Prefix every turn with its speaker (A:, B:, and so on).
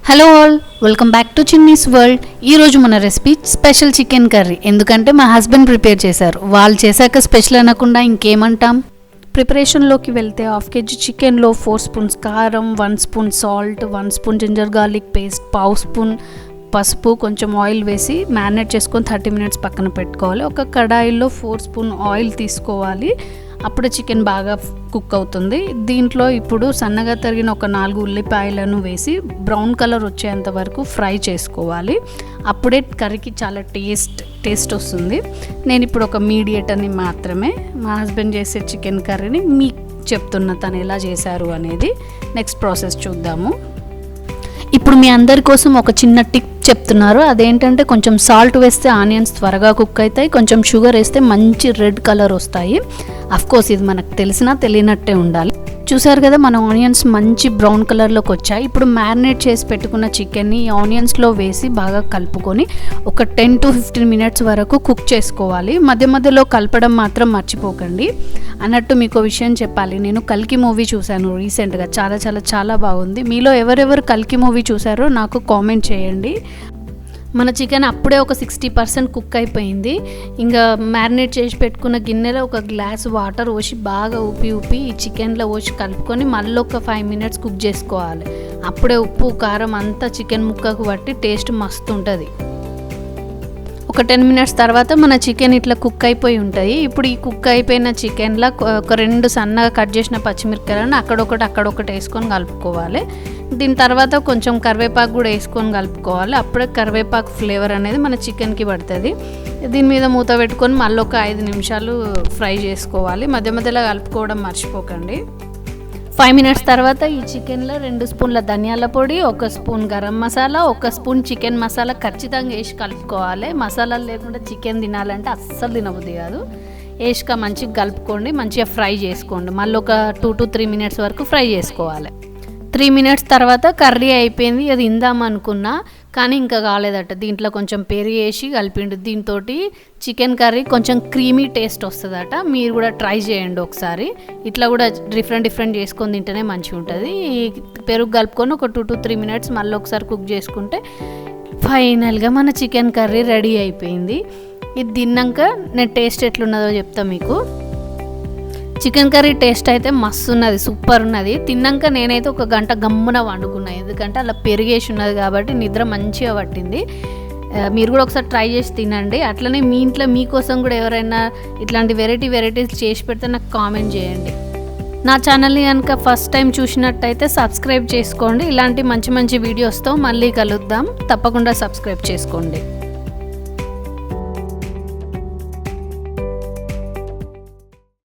A: Hello all, welcome back to Chinni's world. ఈరోజు మన recipe special chicken curry. ఎందుకంటే మా హస్బెండ్ ప్రిపేర్ చేశారు. వాళ్ళు చేశాక స్పెషల్ అనకుండా ఇంకేమంటాం. ప్రిపరేషన్లోకి వెళ్తే 1/2 kg చికెన్లో 4 స్పూన్స్ కారం, 1 spoon salt, 1 spoon ginger garlic paste, 1/2 spoon పసుపు, కొంచెం ఆయిల్ వేసి మ్యారినేట్ చేసుకొని 30 minutes పక్కన పెట్టుకోవాలి. ఒక కడాయిలో 4 స్పూన్ ఆయిల్ తీసుకోవాలి. అప్పుడే చికెన్ బాగా కుక్ అవుతుంది. దీంట్లో ఇప్పుడు సన్నగా తరిగిన ఒక 4 ఉల్లిపాయలను వేసి బ్రౌన్ కలర్ వచ్చేంత వరకు ఫ్రై చేసుకోవాలి. అప్పుడే కర్రీకి చాలా టేస్ట్ వస్తుంది. నేను ఇప్పుడు ఒక మీడియేటర్ని మాత్రమే, మా హస్బెండ్ చేసే చికెన్ కర్రీని మీకు చెప్తున్నా తను ఎలా చేశారు అనేది. నెక్స్ట్ ప్రాసెస్ చూద్దాము. ఇప్పుడు మీ అందరి కోసం ఒక చిన్న టిప్ చెప్తున్నారు. అదేంటంటే కొంచెం సాల్ట్ వేస్తే ఆనియన్స్ త్వరగా కుక్ అవుతాయి, కొంచెం షుగర్ వేస్తే మంచి రెడ్ కలర్ వస్తాయి. అఫ్కోర్స్ ఇది మనకు తెలిసినా తెలియనట్టే ఉండాలి. చూసారు కదా, మన ఆనియన్స్ మంచి బ్రౌన్ కలర్లోకి వచ్చాయి. ఇప్పుడు మ్యారినేట్ చేసి పెట్టుకున్న చికెన్ని ఈ ఆనియన్స్లో వేసి బాగా కలుపుకొని ఒక 10 to 15 minutes వరకు కుక్ చేసుకోవాలి. మధ్య మధ్యలో కలపడం మాత్రం మర్చిపోకండి. అన్నట్టు మీకు విషయం చెప్పాలి, నేను కల్కి మూవీ చూశాను రీసెంట్గా. చాలా చాలా చాలా బాగుంది. మీలో ఎవరెవరు కల్కి మూవీ చూసారో నాకు కామెంట్ చేయండి. మన చికెన్ అప్పుడే ఒక 60% కుక్ అయిపోయింది. ఇంకా మ్యారినేట్ చేసి పెట్టుకున్న గిన్నెలో ఒక గ్లాస్ వాటర్ పోసి బాగా ఊపి ఈ చికెన్లో పోసి కలుపుకొని మళ్ళీ ఒక 5 minutes కుక్ చేసుకోవాలి. అప్పుడే ఉప్పు కారం అంతా చికెన్ ముక్కకు పట్టి టేస్ట్ మస్తు ఉంటుంది. ఒక 10 minutes తర్వాత మన చికెన్ ఇట్లా కుక్ అయిపోయి ఉంటుంది. ఇప్పుడు ఈ కుక్ అయిపోయిన చికెన్లో ఒక 2 సన్నగా కట్ చేసిన పచ్చిమిరపకాయలను అక్కడొకటి వేసుకొని కలుపుకోవాలి. దీని తర్వాత కొంచెం కరివేపాకు కూడా వేసుకొని కలుపుకోవాలి. అప్పుడే కరివేపాకు ఫ్లేవర్ అనేది మన చికెన్కి పడుతుంది. దీని మీద మూత పెట్టుకొని మళ్ళీ ఒక 5 నిమిషాలు ఫ్రై చేసుకోవాలి. మధ్య మధ్యలో కలుపుకోవడం మర్చిపోకండి. 5 minutes తర్వాత ఈ చికెన్లో 2 స్పూన్ల ధనియాల పొడి, 1 spoon garam masala, 1 spoon chicken masala ఖచ్చితంగా వేసి కలుపుకోవాలి. మసాలాలు లేకుండా చికెన్ తినాలంటే అస్సలు తినబుద్ది కాదు. వేసుక మంచిగా కలుపుకోండి, మంచిగా ఫ్రై చేసుకోండి. మళ్ళీ ఒక 2 to 3 minutes వరకు ఫ్రై చేసుకోవాలి. 3 minutes తర్వాత కర్రీ అయిపోయింది. అది ఇందామనుకున్నా కానీ ఇంకా కాలేదట. దీంట్లో కొంచెం పెరుగు వేసి కలిపిండు. దీంతో చికెన్ కర్రీ కొంచెం క్రీమీ టేస్ట్ వస్తుందట. మీరు కూడా ట్రై చేయండి ఒకసారి. ఇట్లా కూడా డిఫరెంట్ చేసుకొని తింటేనే మంచిగా ఉంటుంది. ఈ పెరుగు కలుపుకొని ఒక 2 to 3 minutes మళ్ళీ ఒకసారి కుక్ చేసుకుంటే ఫైనల్గా మన చికెన్ కర్రీ రెడీ అయిపోయింది. ఇది తిన్నాక నేను టేస్ట్ ఎట్లున్నదో చెప్తా మీకు. చికెన్ కర్రీ టేస్ట్ అయితే మస్తు ఉన్నది, సూపర్ ఉన్నది. తిన్నాక నేనైతే ఒక గంట గమ్మున వండుకున్నాను. ఎందుకంటే అలా పెరిగేసి ఉన్నది కాబట్టి నిద్ర మంచిగా పట్టింది. మీరు కూడా ఒకసారి ట్రై చేసి తినండి. అట్లనే మీ ఇంట్లో మీకోసం కూడా ఎవరైనా ఇట్లాంటి వెరైటీస్ చేసి పెడితే నాకు కామెంట్ చేయండి. నా ఛానల్ని కనుక ఫస్ట్ టైం చూసినట్టయితే సబ్స్క్రైబ్ చేసుకోండి. ఇలాంటి మంచి వీడియోస్తో మళ్ళీ కలుద్దాం. తప్పకుండా సబ్స్క్రైబ్ చేసుకోండి.